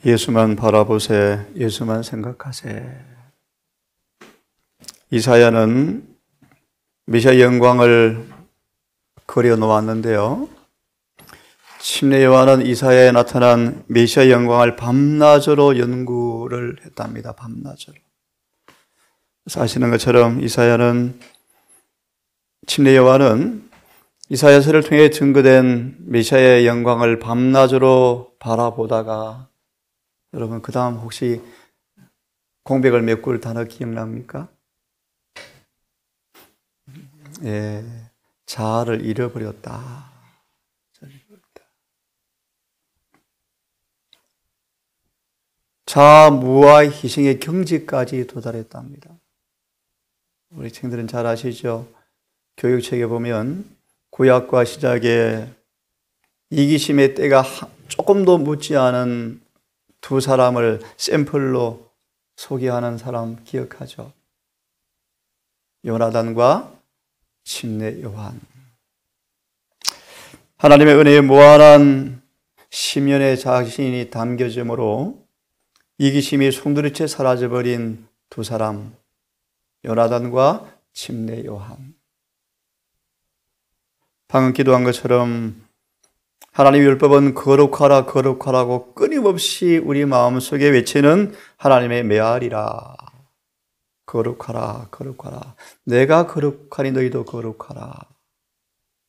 예수만 바라보세, 예수만 생각하세. 이사야는 메시아 영광을 그려놓았는데요, 침례 요한은 이사야에 나타난 메시아 영광을 밤낮으로 연구를 했답니다. 밤낮으로. 그래서 아시는 것처럼 침례 요한은 이사야서를 통해 증거된 메시아의 영광을 밤낮으로 바라보다가, 여러분 그 다음 혹시 공백을 메꿀 단어 기억납니까? 예, 자아를 잃어버렸다. 자아 무아 희생의 경지까지 도달했답니다. 우리 친구들은 잘 아시죠? 교육책에 보면 구약과 시작에 이기심의 때가 조금도 묻지 않은 두 사람을 샘플로 소개하는 사람 기억하죠? 요나단과 침례 요한. 하나님의 은혜의 무한한 심연의 자신이 담겨짐으로 이기심이 송두리째 사라져버린 두 사람, 요나단과 침례 요한. 방금 기도한 것처럼 하나님의 율법은 거룩하라 거룩하라고 끊임없이 우리 마음속에 외치는 하나님의 메아리라. 거룩하라 거룩하라. 내가 거룩하니 너희도 거룩하라.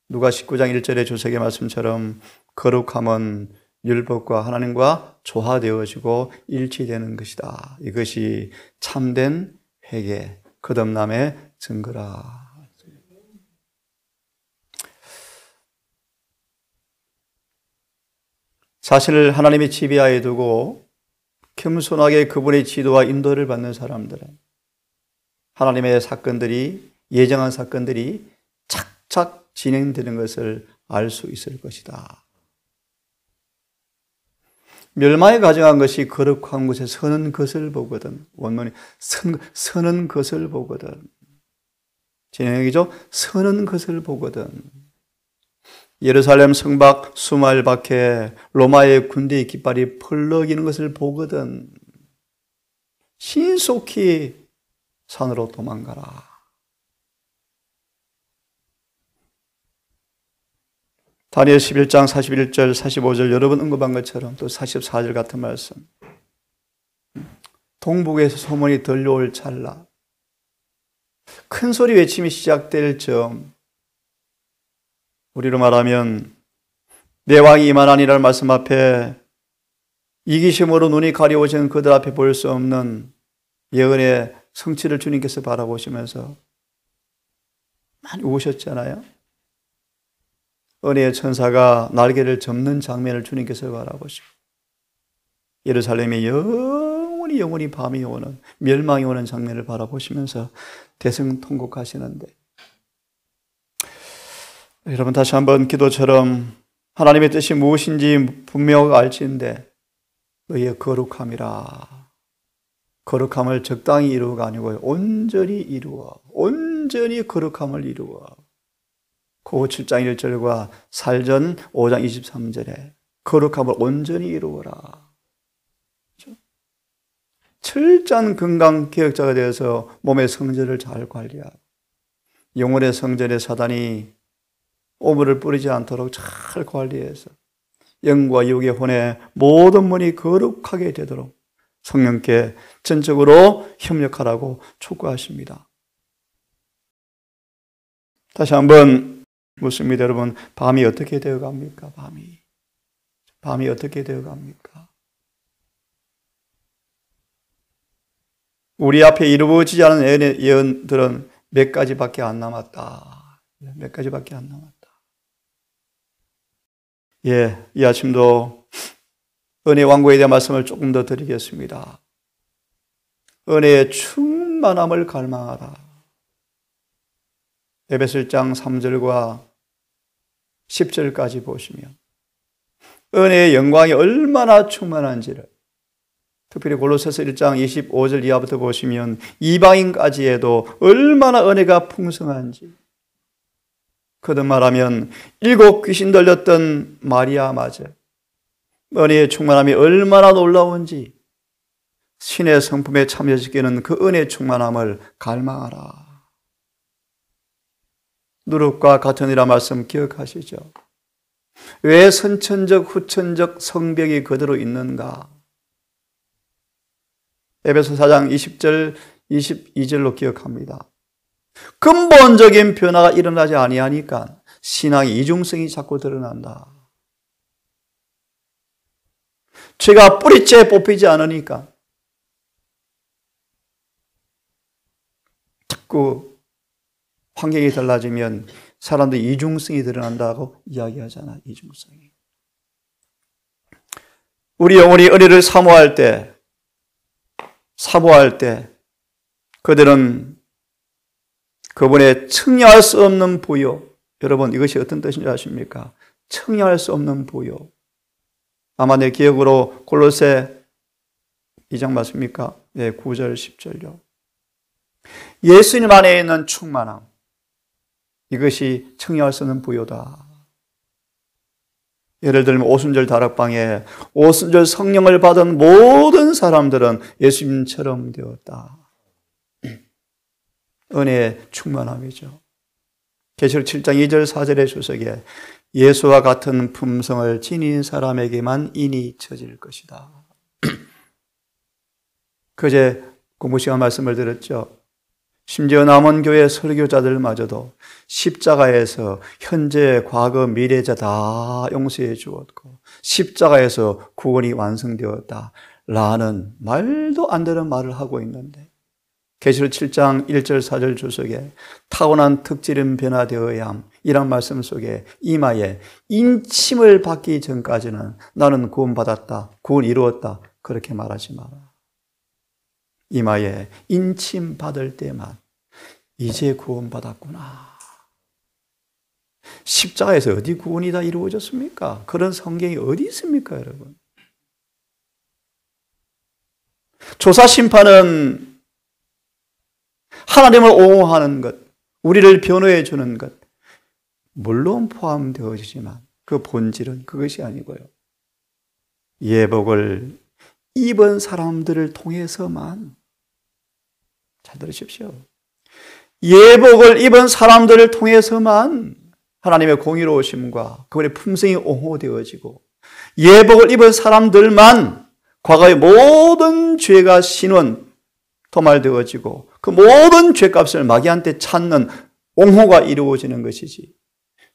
누가 19장 1절의 주석의 말씀처럼 거룩함은 율법과 하나님과 조화되어지고 일치되는 것이다. 이것이 참된 회개, 거듭남의 증거라. 자신을 하나님의 지배하에 두고 겸손하게 그분의 지도와 인도를 받는 사람들은 하나님의 사건들이, 예정한 사건들이 착착 진행되는 것을 알 수 있을 것이다. 멸망에 가정한 것이 거룩한 곳에 서는 것을 보거든. 원문이 서는 것을 보거든. 진행이죠. 서는 것을 보거든. 예루살렘 성밖 수마일 밖에 로마의 군대의 깃발이 펄럭이는 것을 보거든. 신속히 산으로 도망가라. 다니엘 11장 41절 45절 여러분 언급한 것처럼 또 44절 같은 말씀. 동북에서 소문이 들려올 찰나, 큰 소리 외침이 시작될 점, 우리로 말하면 내 왕이 임하나니라는 말씀 앞에 이기심으로 눈이 가려워진 그들 앞에 볼 수 없는 예언의 성취를 주님께서 바라보시면서 많이 우셨잖아요. 은혜의 천사가 날개를 접는 장면을 주님께서 바라보시고 예루살렘이 영원히 밤이 오는, 멸망이 오는 장면을 바라보시면서 대성통곡하시는데, 여러분 다시 한번 기도처럼 하나님의 뜻이 무엇인지 분명하게 알지인데 너희의 거룩함이라. 거룩함을 적당히 이루어가 아니고 온전히 이루어, 온전히 거룩함을 이루어. 고고 7장 1절과 살전 5장 23절에 거룩함을 온전히 이루어라. 철저한 건강 개혁자가 되어서 몸의 성전을 잘 관리하고 영혼의 성전에 사단이 오물을 뿌리지 않도록 잘 관리해서 영과 육의 혼의 모든 문이 거룩하게 되도록 성령께 전적으로 협력하라고 촉구하십니다. 다시 한번 묻습니다. 여러분, 밤이 어떻게 되어갑니까? 밤이 어떻게 되어갑니까? 우리 앞에 이루어지지 않은 예언들은 몇 가지밖에 안 남았다. 몇 가지밖에 안 남았다. 예, 이 아침도 은혜 왕국에 대한 말씀을 조금 더 드리겠습니다. 은혜의 충만함을 갈망하라. 에베소 1장 3절과 10절까지 보시면 은혜의 영광이 얼마나 충만한지를, 특별히 골로새서 1장 25절 이하부터 보시면 이방인까지에도 얼마나 은혜가 풍성한지, 거듭 말하면 7 귀신 들렸던 마리아마저 은혜의 충만함이 얼마나 놀라운지 신의 성품에 참여시키는 그 은혜의 충만함을 갈망하라. 누룩과 같으니라 말씀 기억하시죠? 왜 선천적 후천적 성벽이 그대로 있는가? 에베소 4장 20절 22절로 기억합니다. 근본적인 변화가 일어나지 아니하니까 신앙의 이중성이 자꾸 드러난다. 죄가 뿌리째 뽑히지 않으니까 자꾸 환경이 달라지면 사람들이 이중성이 드러난다고 이야기하잖아. 이중성이. 우리 영혼이 은혜를 사모할 때 그들은 그분의 측량할 수 없는 부요. 여러분, 이것이 어떤 뜻인지 아십니까? 측량할 수 없는 부요. 아마 내 기억으로 골로새 2장 맞습니까? 네, 9절 10절요. 예수님 안에 있는 충만함, 이것이 측량할 수 없는 부요다. 예를 들면 오순절 다락방에 오순절 성령을 받은 모든 사람들은 예수님처럼 되었다. 은혜의 충만함이죠. 계시록 7장 2절 4절의 주석에 예수와 같은 품성을 지닌 사람에게만 인이 처질 것이다. 그제 공부 시간 말씀을 드렸죠. 심지어 남은 교회 설교자들마저도 십자가에서 현재, 과거, 미래자 다 용서해 주었고 십자가에서 구원이 완성되었다 라는 말도 안 되는 말을 하고 있는데 계시록 7장 1절 4절 주석에 타고난 특질은 변화되어야 함 이란 말씀 속에 이마에 인침을 받기 전까지는 나는 구원받았다, 구원 이루었다 그렇게 말하지 마라. 이마에 인침 받을 때만 이제 구원받았구나. 십자가에서 어디 구원이 다 이루어졌습니까? 그런 성경이 어디 있습니까, 여러분? 조사 심판은 하나님을 옹호하는 것, 우리를 변호해 주는 것, 물론 포함되어지지만 그 본질은 그것이 아니고요. 예복을 입은 사람들을 통해서만, 잘 들으십시오. 예복을 입은 사람들을 통해서만 하나님의 공의로우심과 그분의 품성이 옹호되어지고 예복을 입은 사람들만 과거의 모든 죄가 신원 도말되어지고 그 모든 죄값을 마귀한테 찾는 옹호가 이루어지는 것이지.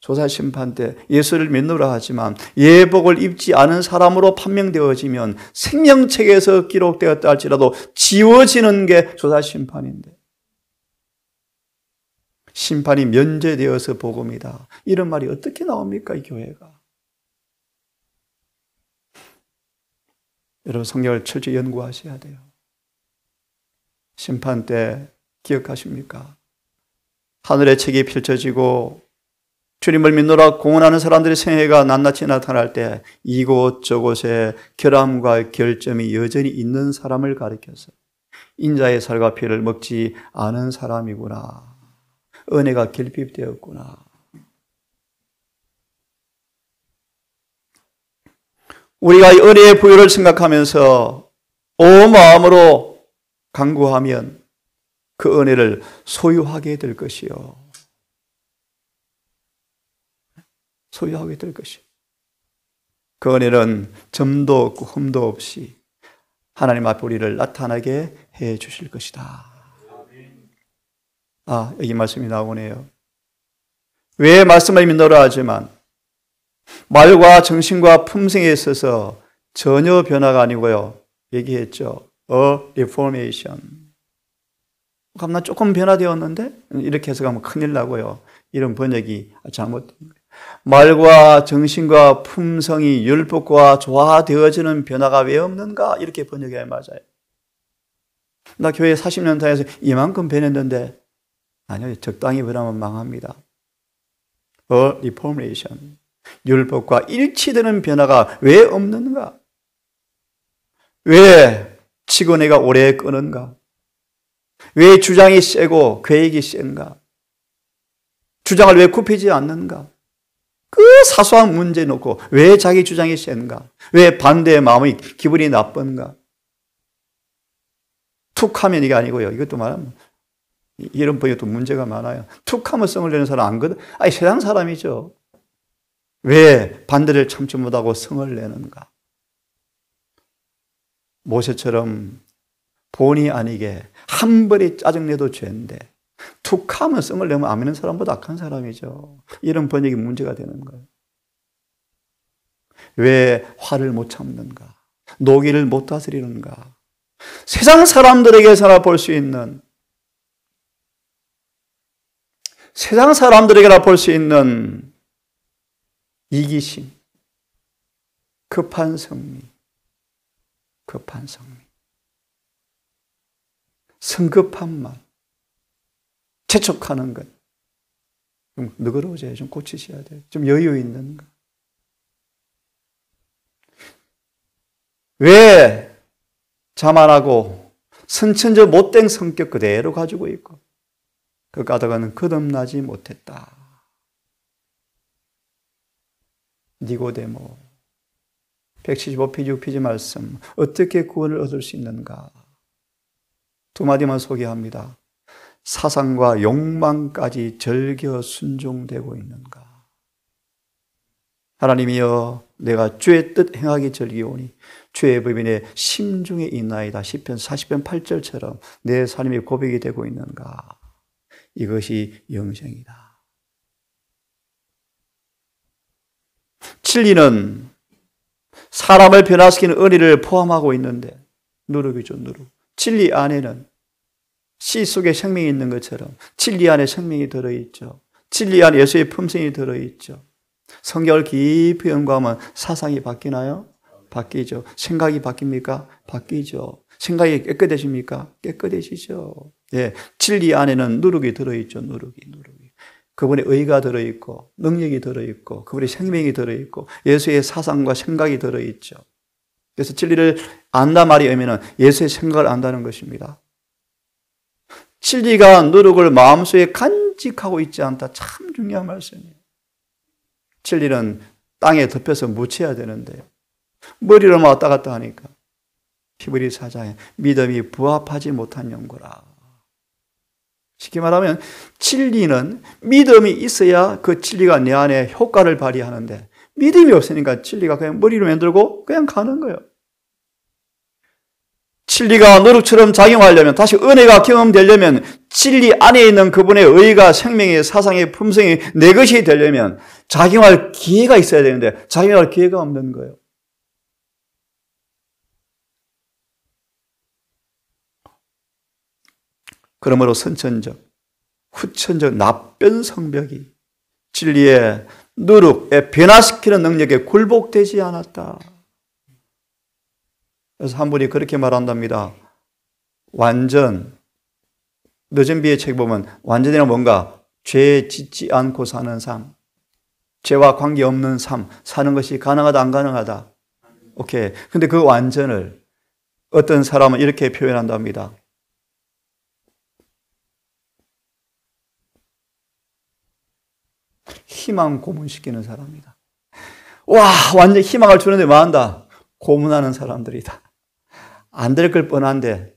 조사심판 때 예수를 믿노라 하지만 예복을 입지 않은 사람으로 판명되어지면 생명책에서 기록되었다 할지라도 지워지는 게 조사심판인데 심판이 면제되어서 복음이다. 이런 말이 어떻게 나옵니까, 이 교회가? 여러분 성경을 철저히 연구하셔야 돼요. 심판 때 기억하십니까? 하늘의 책이 펼쳐지고 주님을 믿노라 공언하는 사람들의 생애가 낱낱이 나타날 때 이곳저곳에 결함과 결점이 여전히 있는 사람을 가리켜서 인자의 살과 피를 먹지 않은 사람이구나. 은혜가 결핍되었구나. 우리가 이 은혜의 부여를 생각하면서 온 마음으로 간구하면 그 은혜를 소유하게 될 것이요. 소유하게 될 것이요. 그 은혜는 점도 없고 흠도 없이 하나님 앞에 우리를 나타나게 해 주실 것이다. 여기 말씀이 나오네요. 왜 말씀을 믿노라 하지만 말과 정신과 품성에 있어서 전혀 변화가 아니고요. 얘기했죠. reformation. 나 조금 변화되었는데? 이렇게 해석하면 큰일 나고요. 이런 번역이 잘못된 거예요. 말과 정신과 품성이 율법과 조화되어지는 변화가 왜 없는가? 이렇게 번역해야 맞아요. 나 교회 40년 다녀서 이만큼 변했는데 아니요. 적당히 변하면 망합니다. reformation. 율법과 일치되는 변화가 왜 없는가? 왜 치고내가 오래 끄는가? 왜 주장이 세고 계획이 센가? 주장을 왜 굽히지 않는가? 그 사소한 문제 놓고 왜 자기 주장이 센가? 왜 반대의 마음이 기분이 나쁜가? 툭하면 이게 아니고요. 이것도 말하면 이런 분야도 문제가 많아요. 툭하면 성을 내는 사람 안 거든. 아니 세상 사람이죠. 왜 반대를 참지 못하고 성을 내는가? 모세처럼 본의 아니게 한 번에 짜증내도 죄인데 툭하면 성을 내면 안 믿는 사람보다 악한 사람이죠. 이런 번역이 문제가 되는 거예요. 왜 화를 못 참는가? 노기를 못 다스리는가? 세상 사람들에게서나 볼 수 있는 세상 사람들에게나 볼 수 있는 이기심, 급한 성미, 성급한 말, 재촉하는 것. 좀 너그러우세요. 좀 고치셔야 돼요. 좀 여유 있는 것. 왜 자만하고 선천적 못된 성격 그대로 가지고 있고 그 까닭은 거듭나지 못했다. 니고데모 175페이지 6페이지 말씀 어떻게 구원을 얻을 수 있는가? 두 마디만 소개합니다. 사상과 욕망까지 절겨 순종되고 있는가? 하나님이여 내가 주의 뜻 행하기 절기오니 주의 법인의 심중에 있나이다. 시편 40편 8절처럼 내 삶이 고백이 되고 있는가? 이것이 영생이다. 진리는 사람을 변화시키는 은혜를 포함하고 있는데 누룩이죠, 누룩. 진리 안에는 씨 속에 생명이 있는 것처럼 진리 안에 생명이 들어있죠. 진리 안에 예수의 품성이 들어있죠. 성경을 깊이 연구하면 사상이 바뀌나요? 바뀌죠. 생각이 바뀝니까? 바뀌죠. 생각이 깨끗해집니까? 깨끗해지죠. 예, 진리 안에는 누룩이 들어있죠. 누룩이. 그분의 의가 들어있고 능력이 들어있고 그분의 생명이 들어있고 예수의 사상과 생각이 들어있죠. 그래서 진리를 안다 말이 의미는 예수의 생각을 안다는 것입니다. 진리가 누룩을 마음속에 간직하고 있지 않다. 참 중요한 말씀이에요. 진리는 땅에 덮여서 묻혀야 되는데요. 머리로만 왔다 갔다 하니까 히브리 4장에 믿음이 부합하지 못한 연고라. 쉽게 말하면 진리는 믿음이 있어야 그 진리가 내 안에 효과를 발휘하는데 믿음이 없으니까 진리가 그냥 머리로 만들고 그냥 가는 거예요. 진리가 노릇처럼 작용하려면 다시 은혜가 경험되려면 진리 안에 있는 그분의 의가 생명의 사상의 품성이 내 것이 되려면 작용할 기회가 있어야 되는데 작용할 기회가 없는 거예요. 그러므로 선천적, 후천적 납변 성벽이 진리의 누룩에 변화시키는 능력에 굴복되지 않았다. 그래서 한 분이 그렇게 말한답니다. 완전, 늦은 비의 책 보면 완전이란 뭔가 죄에 짓지 않고 사는 삶, 죄와 관계없는 삶, 사는 것이 가능하다 안 가능하다. 오케이. 근데 그 완전을 어떤 사람은 이렇게 표현한답니다. 희망 고문시키는 사람이다. 와, 완전 희망을 주는데 뭐한다? 고문하는 사람들이다. 안 될 걸 뻔한데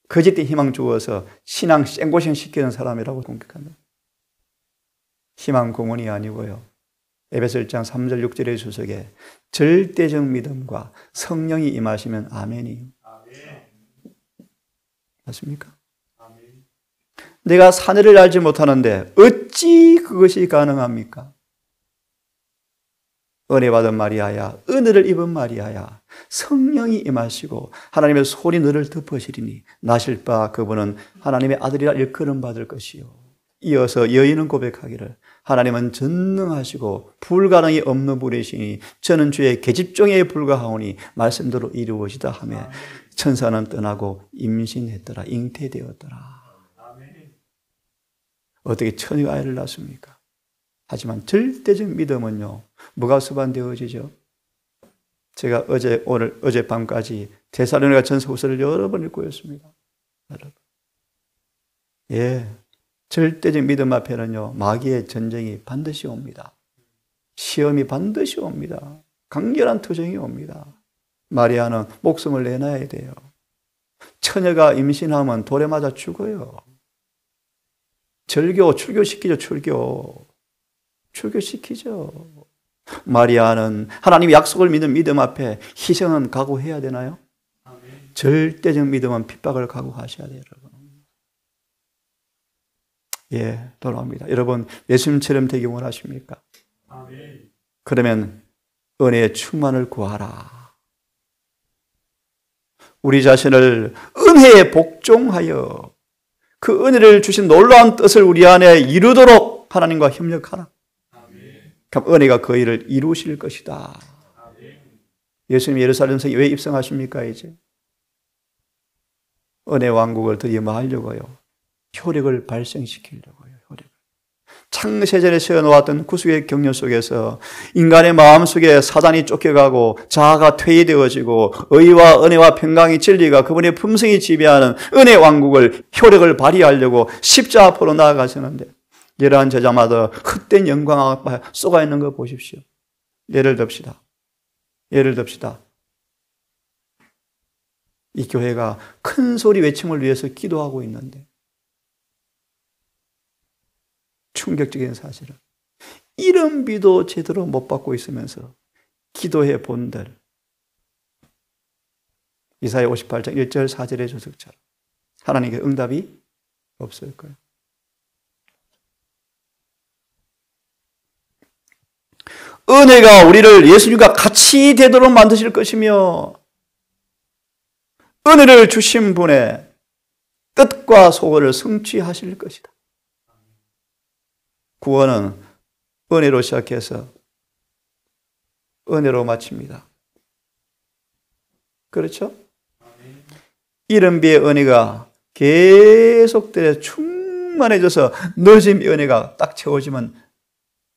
거짓된 희망 주어서 신앙 생고생 시키는 사람이라고 공격한다. 희망 고문이 아니고요. 에베소 1장 3절 6절의 수석에 절대적 믿음과 성령이 임하시면 아멘이. 맞습니까? 내가 사내를 알지 못하는데 어찌 그것이 가능합니까? 은혜 받은 마리아야, 은혜를 입은 마리아야, 성령이 임하시고 하나님의 손이 너를 덮으시리니 나실 바 그분은 하나님의 아들이라 일컬음 받을 것이요. 이어서 여인은 고백하기를 하나님은 전능하시고 불가능이 없는 분이시니 저는 주의 계집종에 불과하오니 말씀대로 이루어지다 하며 천사는 떠나고 임신했더라, 잉태되었더라. 어떻게 처녀가 아이를 낳습니까? 하지만 절대적 믿음은요, 뭐가 수반되어지죠? 제가 어젯밤까지 데살로니가 전서 후서를 여러 번 읽고 있습니다. 여러분. 예. 절대적 믿음 앞에는요, 마귀의 전쟁이 반드시 옵니다. 시험이 반드시 옵니다. 강렬한 투정이 옵니다. 마리아는 목숨을 내놔야 돼요. 처녀가 임신하면 돌에 맞아 죽어요. 출교시키죠, 출교시키죠. 마리아는 하나님의 약속을 믿는 믿음 앞에 희생은 각오해야 되나요? 절대적 믿음은 핍박을 각오하셔야 돼요, 여러분. 예, 돌아옵니다. 여러분, 예수님처럼 되기 원하십니까? 그러면 은혜의 충만을 구하라. 우리 자신을 은혜에 복종하여 그 은혜를 주신 놀라운 뜻을 우리 안에 이루도록 하나님과 협력하라. 그럼 은혜가 그 일을 이루실 것이다. 예수님 예루살렘 성에 왜 입성하십니까? 이제 은혜 왕국을 드디어 하려고요. 효력을 발생시키려고요. 창세전에 세워놓았던 구속의 경륜 속에서 인간의 마음속에 사단이 쫓겨가고 자아가 퇴위되어지고 의와 은혜와 평강의 진리가 그분의 품성이 지배하는 은혜 왕국을 효력을 발휘하려고 십자 앞으로 나아가시는데 이러한 제자마다 헛된 영광 앞에 쏘가 있는 거 보십시오. 예를 듭시다. 이 교회가 큰 소리 외침을 위해서 기도하고 있는데 충격적인 사실은 이름비도 제대로 못 받고 있으면서 기도해 본들 이사야 58장 1절 4절의 조석처럼 하나님께 응답이 없을 거예요. 은혜가 우리를 예수님과 같이 되도록 만드실 것이며 은혜를 주신 분의 뜻과 소원을 성취하실 것이다. 구원은 은혜로 시작해서 은혜로 마칩니다. 그렇죠? 이른비의 은혜가 계속되어 충만해져서 늦은 은혜가 딱 채워지면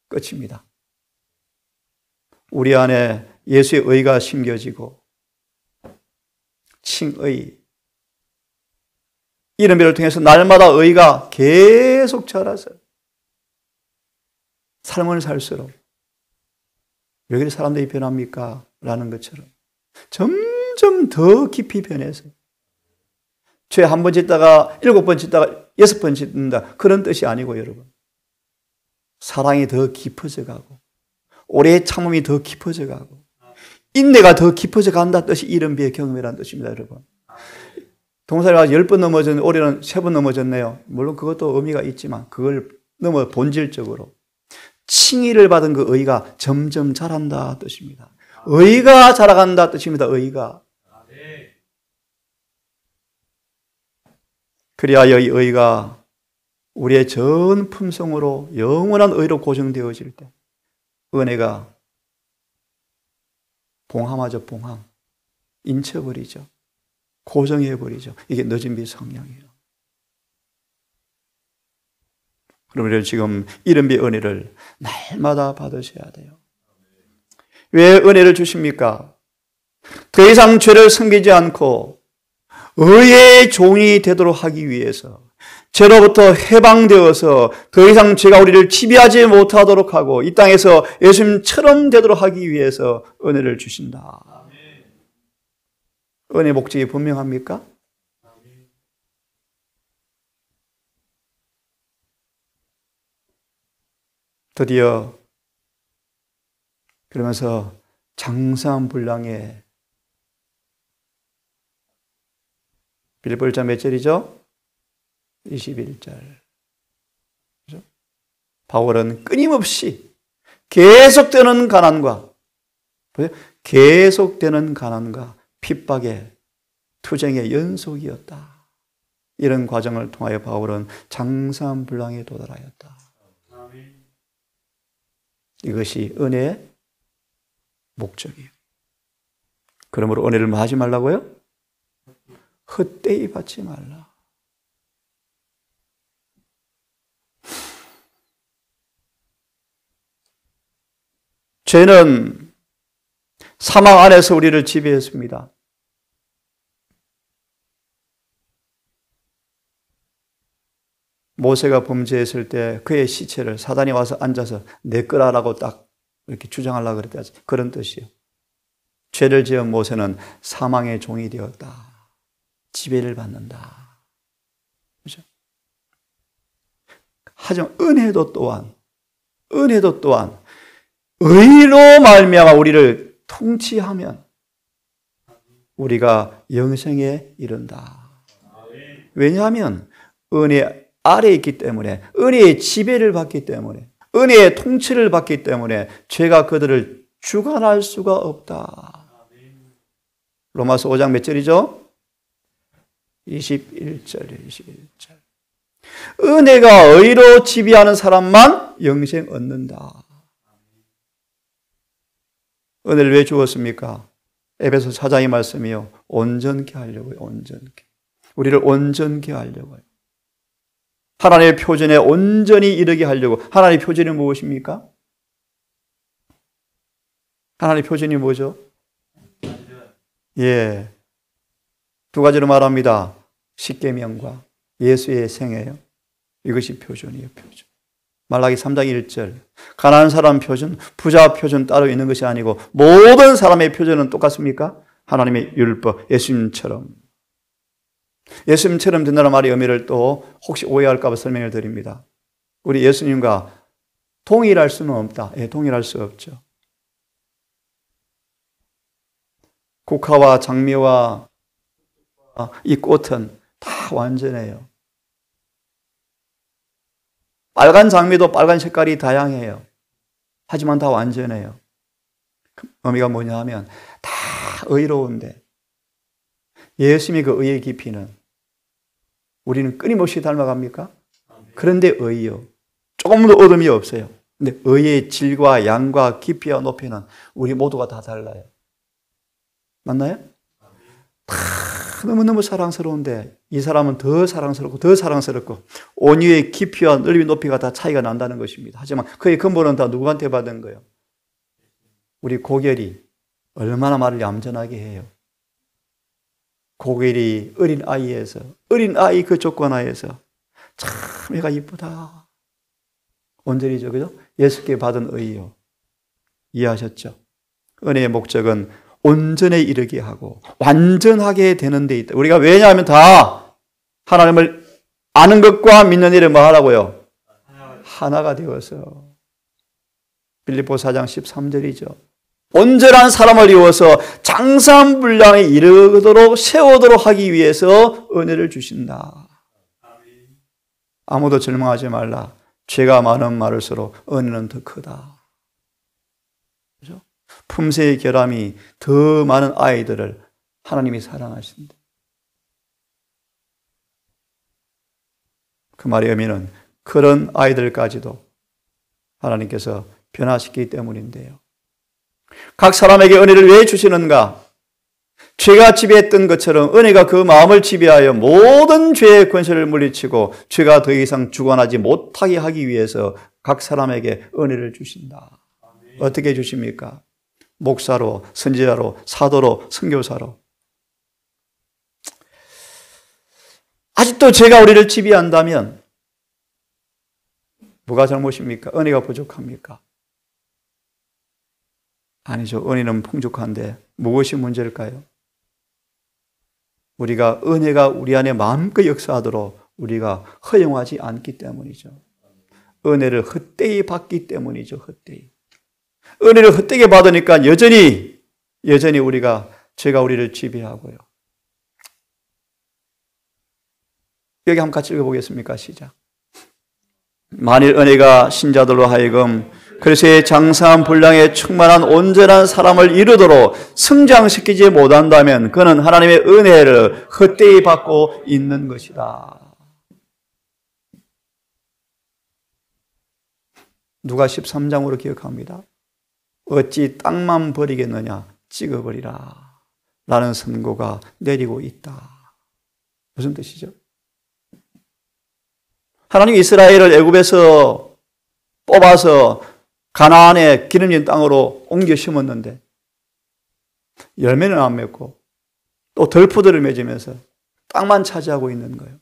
끝입니다. 우리 안에 예수의 의가 심겨지고 칭의 이른비를 통해서 날마다 의가 계속 자라서 삶을 살수록 왜 그렇게 사람들이 변합니까? 라는 것처럼 점점 더 깊이 변해서 죄 한 번 짓다가 7번 짓다가 6번 짓는다 그런 뜻이 아니고 여러분 사랑이 더 깊어져 가고 오래 참음이 더 깊어져 가고 인내가 더 깊어져 간다 뜻이 이른비의 경험이라는 뜻입니다. 여러분 동사가 10번 넘어졌는데 올해는 3번 넘어졌네요. 물론 그것도 의미가 있지만 그걸 넘어 본질적으로 칭의를 받은 그 의가 점점 자란다 뜻입니다. 의가 자라간다 뜻입니다. 의가. 그리하여 이 의가 우리의 전 품성으로 영원한 의로 고정되어질 때 은혜가 봉함하죠. 봉함. 인쳐버리죠. 고정해버리죠. 이게 늦은비 성령이에요. 그러면 지금 이른비 은혜를 날마다 받으셔야 돼요. 왜 은혜를 주십니까? 더 이상 죄를 섬기지 않고 의의 종이 되도록 하기 위해서 죄로부터 해방되어서 더 이상 죄가 우리를 지배하지 못하도록 하고 이 땅에서 예수님처럼 되도록 하기 위해서 은혜를 주신다. 은혜 목적이 분명합니까? 드디어 그러면서 장사한불량의 빌립보 1장 몇 절이죠? 21절. 그죠? 바울은 끊임없이 계속되는 가난과 계속되는 가난과 핍박의 투쟁의 연속이었다. 이런 과정을 통하여 바울은 장사한불량에 도달하였다. 이것이 은혜의 목적이에요. 그러므로 은혜를 뭐 하지 말라고요? 헛되이 받지 말라. 죄는 사망 안에서 우리를 지배했습니다. 모세가 범죄했을 때 그의 시체를 사단이 와서 앉아서 내 거라라고 딱 이렇게 주장하려고 그랬다. 그런 뜻이에요. 죄를 지은 모세는 사망의 종이 되었다. 지배를 받는다. 그렇죠? 하지만 은혜도 또한 의로 말미암아 우리를 통치하면 우리가 영생에 이른다. 왜냐하면 은혜 아래에 있기 때문에, 은혜의 지배를 받기 때문에, 은혜의 통치를 받기 때문에 죄가 그들을 주관할 수가 없다. 로마서 5장 몇 절이죠? 21절. 은혜가 의로 지배하는 사람만 영생 얻는다. 은혜를 왜 주었습니까? 에베소 4장의 말씀이요. 온전케 하려고요. 온전케. 우리를 온전케 하려고요. 하나님의 표준에 온전히 이르게 하려고. 하나님의 표준이 무엇입니까? 하나님의 표준이 뭐죠? 예. 두 가지로 말합니다. 십계명과 예수의 생애요. 이것이 표준이에요. 표준. 말라기 3장 1절. 가난한 사람 표준, 부자 표준 따로 있는 것이 아니고 모든 사람의 표준은 똑같습니까? 하나님의 율법, 예수님처럼. 예수님처럼 된다는 말의 의미를 또 혹시 오해할까 봐 설명을 드립니다. 우리 예수님과 동일할 수는 없다. 예, 동일할 수 없죠. 국화와 장미와 이 꽃은 다 완전해요. 빨간 장미도 빨간 색깔이 다양해요. 하지만 다 완전해요. 의미가 뭐냐 하면 다 의로운데 예수님의 그 의의 깊이는 우리는 끊임없이 닮아갑니까? 그런데 의요. 조금도 어둠이 없어요. 근데 의의 질과 양과 깊이와 높이는 우리 모두가 다 달라요. 맞나요? 다 너무너무 사랑스러운데 이 사람은 더 사랑스럽고 더 사랑스럽고 온유의 깊이와 넓이 높이가 다 차이가 난다는 것입니다. 하지만 그의 근본은 다 누구한테 받은 거예요? 우리 고결이 얼마나 말을 얌전하게 해요. 고결이 어린 아이에서 어린 아이 그 조건 하에서 참 얘가 이쁘다. 온전히죠. 그죠? 예수께 받은 의요. 이해하셨죠? 은혜의 목적은 온전에 이르게 하고 완전하게 되는 데 있다. 우리가 왜냐하면 다 하나님을 아는 것과 믿는 일을 뭐 하라고요? 하나가 되어서. 빌립보 4장 13절이죠. 온전한 사람을 이루어서 장사한 분량에 이르도록 세우도록 하기 위해서 은혜를 주신다. 아무도 절망하지 말라. 죄가 많은 많을수록 은혜는 더 크다. 그렇죠? 품새의 결함이 더 많은 아이들을 하나님이 사랑하신다. 그 말의 의미는 그런 아이들까지도 하나님께서 변화시키기 때문인데요. 각 사람에게 은혜를 왜 주시는가? 죄가 지배했던 것처럼 은혜가 그 마음을 지배하여 모든 죄의 권세를 물리치고 죄가 더 이상 주관하지 못하게 하기 위해서 각 사람에게 은혜를 주신다. 어떻게 주십니까? 목사로, 선지자로, 사도로, 선교사로. 아직도 죄가 우리를 지배한다면 뭐가 잘못입니까? 은혜가 부족합니까? 아니죠. 은혜는 풍족한데 무엇이 문제일까요? 우리가 은혜가 우리 안에 마음껏 역사하도록 우리가 허용하지 않기 때문이죠. 은혜를 헛되이 받기 때문이죠. 헛되이. 은혜를 헛되게 받으니까 여전히 우리가 죄가 우리를 지배하고요. 여기 한번 같이 읽어보겠습니까? 시작. 만일 은혜가 신자들로 하여금 그리스도의 장사한 분량에 충만한 온전한 사람을 이루도록 성장시키지 못한다면 그는 하나님의 은혜를 헛되이 받고 있는 것이다. 누가 13장으로 기억합니다. 어찌 땅만 버리겠느냐 찍어버리라 라는 선고가 내리고 있다. 무슨 뜻이죠? 하나님 이스라엘을 애굽에서 뽑아서 가나안의 기름진 땅으로 옮겨 심었는데 열매는 안 맺고 또 덜푸들을 맺으면서 땅만 차지하고 있는 거예요.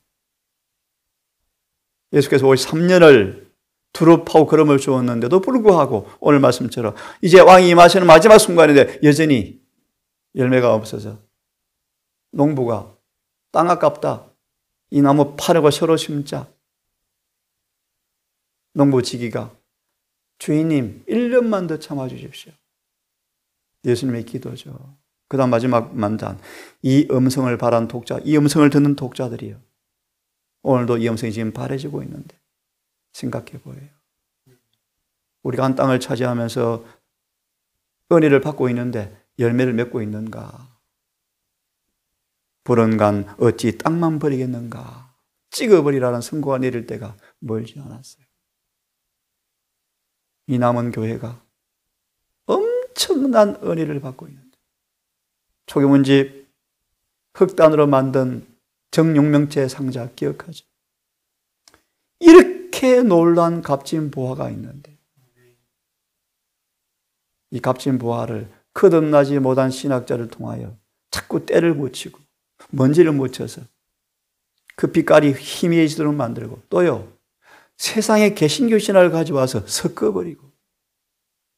예수께서 53년을 두루 파고 걸음을 주었는데도 불구하고 오늘 말씀처럼 이제 왕이 임하시는 마지막 순간인데 여전히 열매가 없어서 농부가 땅 아깝다, 이 나무 파려고 새로 심자. 농부 지기가 주인님 1년만 더 참아주십시오. 예수님의 기도죠. 그 다음 마지막 만단, 이 음성을 바란 독자, 이 음성을 듣는 독자들이요, 오늘도 이 음성이 지금 바래지고 있는데 심각해 보여요. 우리가 한 땅을 차지하면서 은혜를 받고 있는데 열매를 맺고 있는가? 불언간 어찌 땅만 버리겠는가? 찍어버리라는 선고가 내릴 때가 멀지 않았어요. 이 남은 교회가 엄청난 은혜를 받고 있는데, 초계문집 흑단으로 만든 정육명체 상자 기억하죠? 이렇게 놀란 값진 보화가 있는데 이 값진 보화를 거듭나지 못한 신학자를 통하여 자꾸 때를 묻히고 먼지를 묻혀서 그 빛깔이 희미해지도록 만들고, 또요 세상에 개신교 신화를 가져와서 섞어버리고,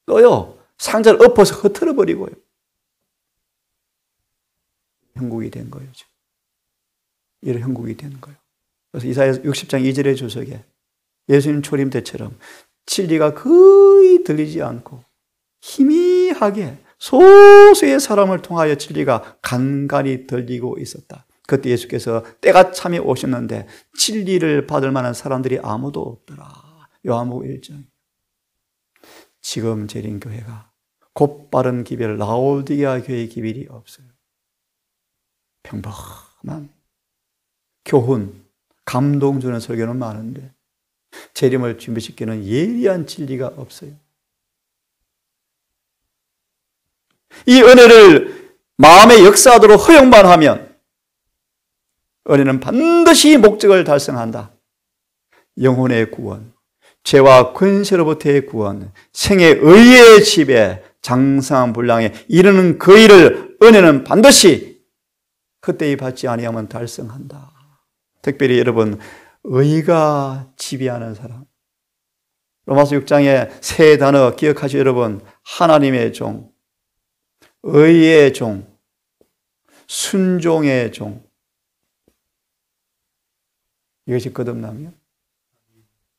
또요 상자를 엎어서 흩어버리고요. 형국이 된 거예요. 이런 형국이 된 거예요. 그래서 이사야 60장 2절의 주석에 예수님 초림 때처럼 진리가 거의 들리지 않고 희미하게 소수의 사람을 통하여 진리가 간간히 들리고 있었다. 그때 예수께서 때가 참이 오셨는데 진리를 받을 만한 사람들이 아무도 없더라. 요한복음 1장. 지금 재림교회가 곧바른 기별, 라오디게아 교회의 기별이 없어요. 평범한 교훈, 감동 주는 설교는 많은데 재림을 준비시키는 예리한 진리가 없어요. 이 은혜를 마음에 역사하도록 허용만 하면 은혜는 반드시 목적을 달성한다. 영혼의 구원, 죄와 권세로부터의 구원, 생의 의의 지배, 장사불량에 이르는 그 일을 은혜는 반드시 헛되이 받지 아니하면 달성한다. 특별히 여러분, 의가 지배하는 사람, 로마서 6장의 세 단어 기억하시죠 여러분? 하나님의 종, 의의 종, 순종의 종. 이것이 거듭나면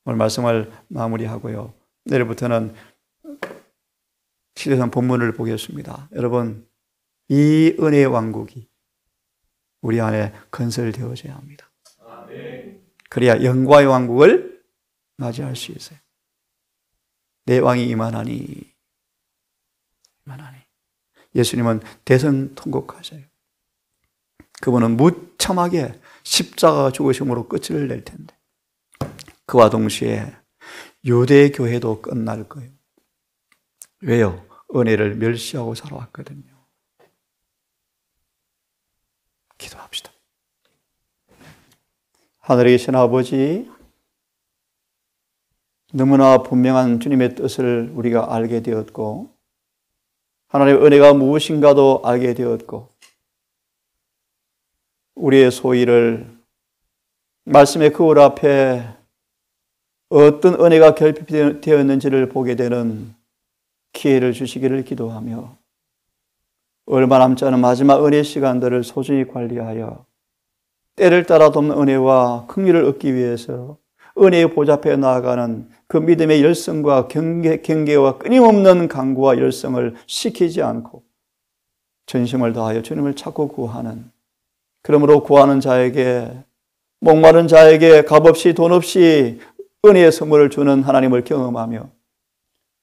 오늘 말씀을 마무리하고요, 내일부터는 시대상 본문을 보겠습니다. 여러분, 이 은혜의 왕국이 우리 안에 건설되어져야 합니다. 그래야 영광의 왕국을 맞이할 수 있어요. 내 왕이 임하나니. 예수님은 대선통곡하셔요. 그분은 무참하게 십자가 죽으심으로 끝을 낼 텐데, 그와 동시에 유대 교회도 끝날 거예요. 왜요? 은혜를 멸시하고 살아왔거든요. 기도합시다. 하늘에 계신 아버지, 너무나 분명한 주님의 뜻을 우리가 알게 되었고, 하나님의 은혜가 무엇인가도 알게 되었고, 우리의 소위를 말씀의 거울 앞에 어떤 은혜가 결핍되었는지를 보게 되는 기회를 주시기를 기도하며, 얼마 남지 않은 마지막 은혜 시간들을 소중히 관리하여 때를 따라 돕는 은혜와 긍휼을 얻기 위해서 은혜의 보좌 앞에 나아가는 그 믿음의 열성과 경계와 끊임없는 간구와 열성을 식히지 않고 전심을 다하여 주님을 찾고 구하는, 그러므로 구하는 자에게, 목마른 자에게 값없이 돈 없이 은혜의 선물을 주는 하나님을 경험하며,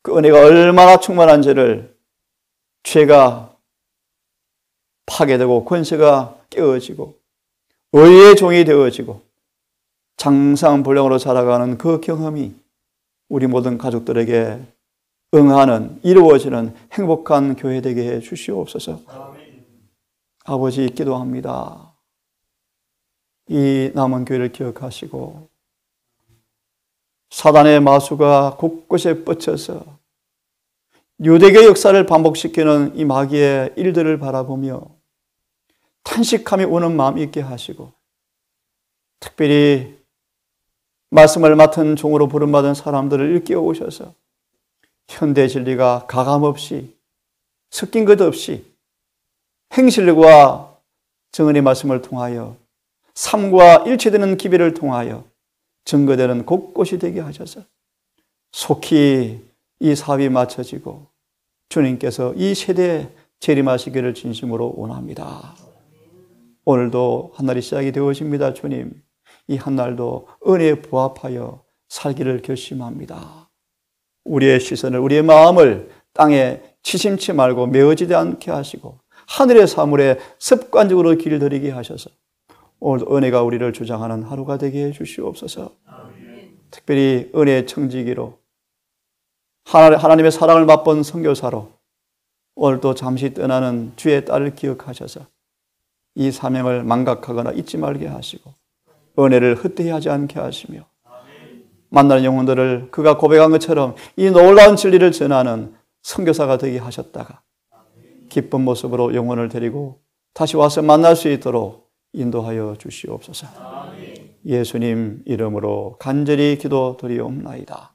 그 은혜가 얼마나 충만한지를 죄가 파괴되고 권세가 깨어지고 의의 종이 되어지고 장상불량으로 살아가는 그 경험이 우리 모든 가족들에게 응하는, 이루어지는 행복한 교회 되게 해 주시옵소서. 아버지, 기도합니다. 이 남은 교회를 기억하시고 사단의 마수가 곳곳에 뻗쳐서 유대교 역사를 반복시키는 이 마귀의 일들을 바라보며 탄식하며 우는 마음 있게 하시고, 특별히 말씀을 맡은 종으로 부름받은 사람들을 일깨워 오셔서 현대 진리가 가감없이 섞인 것 없이 행실과 정언의 말씀을 통하여 삶과 일치되는 기별을 통하여 증거되는 곳곳이 되게 하셔서 속히 이 사업이 마쳐지고 주님께서 이 세대에 재림하시기를 진심으로 원합니다. 오늘도 한날이 시작이 되어집니다. 주님, 이 한날도 은혜에 부합하여 살기를 결심합니다. 우리의 시선을, 우리의 마음을 땅에 치심치 말고 메어지지 않게 하시고 하늘의 사물에 습관적으로 길들이게 하셔서 오늘 은혜가 우리를 주장하는 하루가 되게 해 주시옵소서. 특별히 은혜의 청지기로 하나님의 사랑을 맛본 선교사로 오늘도 잠시 떠나는 주의 딸을 기억하셔서 이 사명을 망각하거나 잊지 말게 하시고 은혜를 헛되이 하지 않게 하시며 만나는 영혼들을 그가 고백한 것처럼 이 놀라운 진리를 전하는 선교사가 되게 하셨다가 기쁜 모습으로 영혼을 데리고 다시 와서 만날 수 있도록 인도하여 주시옵소서. 예수님 이름으로 간절히 기도드리옵나이다.